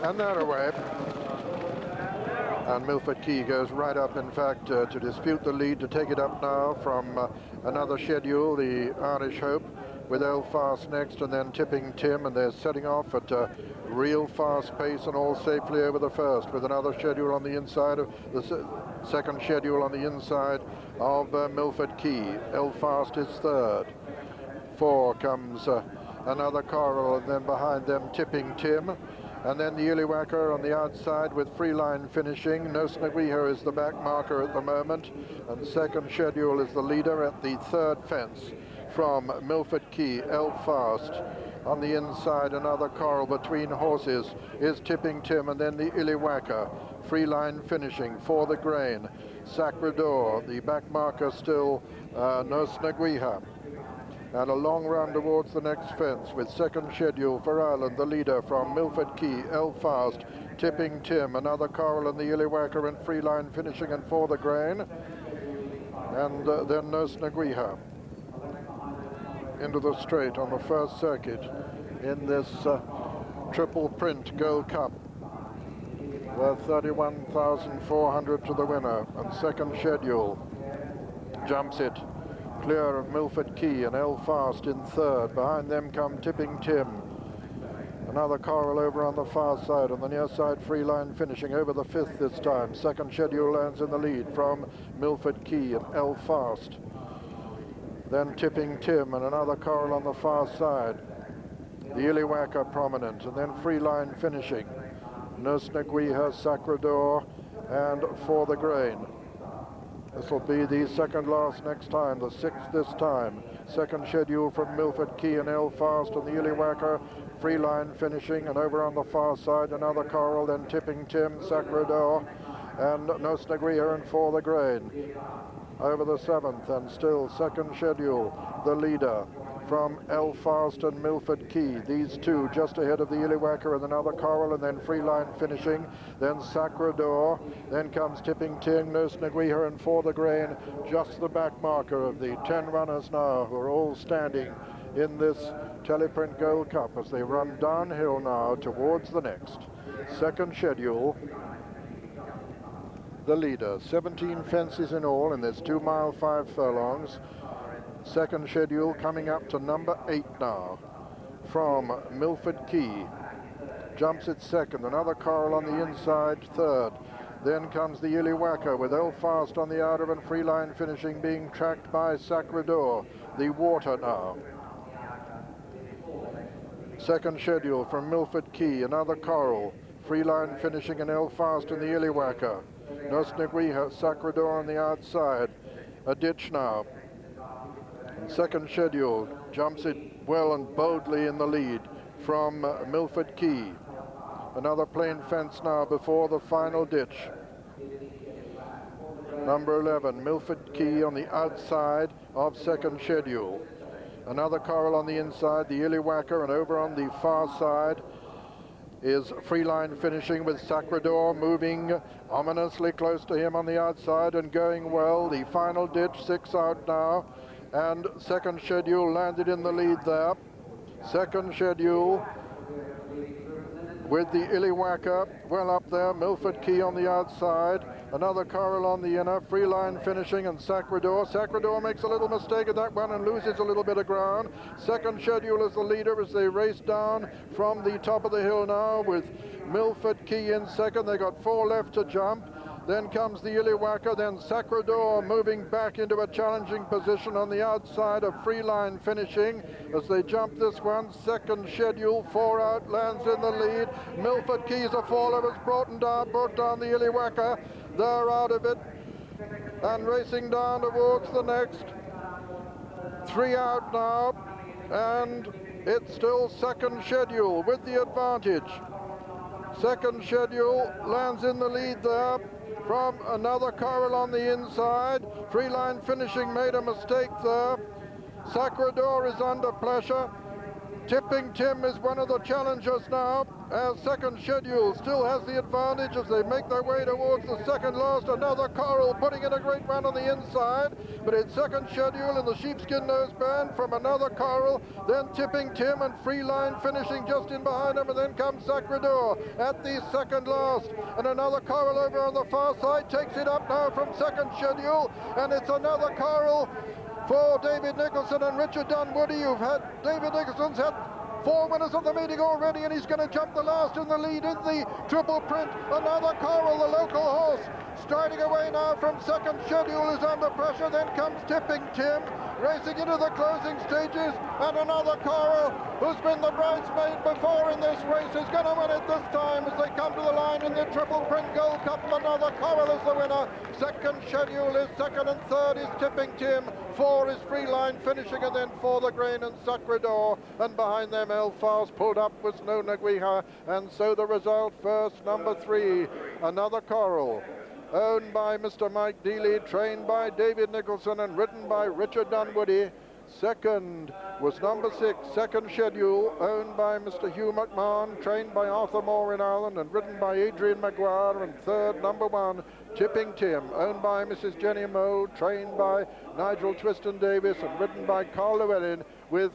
And they're away. And Milford Key goes right up, in fact, to dispute the lead, to take it up now from another schedule, the Irish Hope, with Elfast next, and then Tipping Tim, and they're setting off at a real fast pace and all safely over the first, with another schedule on the inside of the second schedule on the inside of Milford Key. Elfast is third. 4 comes another Coral, and then behind them Tipping Tim. And then the Illiwacker on the outside with free line finishing. No Snaguiha is the back marker at the moment. And second schedule is the leader at the third fence from Milford Key. Elfast on the inside, another Coral between horses is Tipping Tim, and then the Illiwacker. Free line finishing for the grain. Sacrador, the back marker still No Snaguiha. And a long run towards the next fence with second schedule for Ireland, the leader from Milford Key, Elfast, Tipping Tim, another Coral and the Illiwacker, and free line finishing and for the grain. And then No Snaguiha into the straight on the first circuit in this Tripleprint Gold Cup. Worth 31,400 to the winner, and second schedule jumps it clear of Milford Key and Elfast in third. Behind them come Tipping Tim. Another Coral over on the far side, on the near side free line finishing over the fifth this time. Second schedule lands in the lead from Milford Key and Elfast. Then Tipping Tim and another Coral on the far side. The Illiwacker prominent, and then free line finishing. No Snaguiha, Sacrador, and for the grain. This will be the second last next time, the sixth this time. Second schedule from Milford Key and Elfast and the Illiwacker. Free line finishing, and over on the far side another Coral, then Tipping Tim, Sacrador, and No Snaguiha, and for the grain. Over the seventh, and still second schedule, the leader from Elfast and Milford Key. These two just ahead of the Illiwacker and another Coral, and then free line finishing. Then Sacrador. Then comes Tipping Tim, No Snaguiha, and for the grain. Just the back marker of the 10 runners now, who are all standing in this Teleprint Gold Cup as they run downhill now towards the next. Second schedule, the leader. 17 fences in all in this 2 mile 5 furlongs. Second schedule coming up to number 8 now from Milford Key. Jumps it second, another Coral on the inside third. Then comes the Illiwacker with Elfast on the outer and free line finishing, being tracked by Sacrador, the water now. Second schedule from Milford Key, another Coral, free line finishing, and Elfast and the Illiwacker. No Snaguiha, Sacrador on the outside. A ditch now. Second schedule jumps it well and boldly in the lead from Milford Key. Another plain fence now before the final ditch. Number 11, Milford Key on the outside of second schedule. Another Coral on the inside, the Illiwacker, and over on the far side is free line finishing with Sacrador moving ominously close to him on the outside and going well. The final ditch, 6 out now. And second schedule landed in the lead there. Second schedule with the Illiwacker well up there. Milford Key on the outside. Another Coral on the inner. Free line finishing, and Sacrador. Sacrador makes a little mistake at that one and loses a little bit of ground. Second schedule is the leader as they race down from the top of the hill now with Milford Key in second. They got 4 left to jump. Then comes the Illiwacker, then Sacrador moving back into a challenging position on the outside of free line finishing as they jump this one. Second schedule, 4 out, lands in the lead. Milford Key's a faller, has brought down the Illiwacker. They're out of it and racing down towards the next. 3 out now, and it's still second schedule with the advantage. Second schedule lands in the lead there from another Coral on the inside. Free line finishing made a mistake there. Sacrador is under pressure. Tipping Tim is one of the challengers now. Second schedule still has the advantage as they make their way towards the second last. Another Coral putting in a great run on the inside, but it's second schedule in the sheepskin nose band from another Coral, then Tipping Tim and Freeline finishing just in behind him, and then comes Sacrador at the second last, and another Coral over on the far side takes it up now from second schedule, and it's another Coral for David Nicholson and Richard Dunwoody. David Nicholson's had 4 winners of the meeting already, and he's going to jump the last in the lead in the Tripleprint. Another Coral, the local horse, striding away now from second schedule, is under pressure. Then comes Tipping Tim, racing into the closing stages, and another Coral, who's been the bridesmaid before in this race, is going to win it this time as they come to the line in the Tripleprint Gold Cup. Another Coral is the winner. Second schedule is second, and third is Tipping Tim. 4 is Freeline finishing, and then 4 the Grain and Sacrador, and behind them Elfast pulled up with Snow Naguiha, and so the result: first, number 3, another Coral, owned by Mr. Mike Dealey, trained by David Nicholson and ridden by Richard Dunwoody. Second was number 6, second schedule, owned by Mr. Hugh McMahon, trained by Arthur Moore in Ireland and ridden by Adrian Maguire. And third, number 1, Tipping Tim, owned by Mrs. Jenny Moe, trained by Nigel Twiston Davis and ridden by Carl Llewellyn, with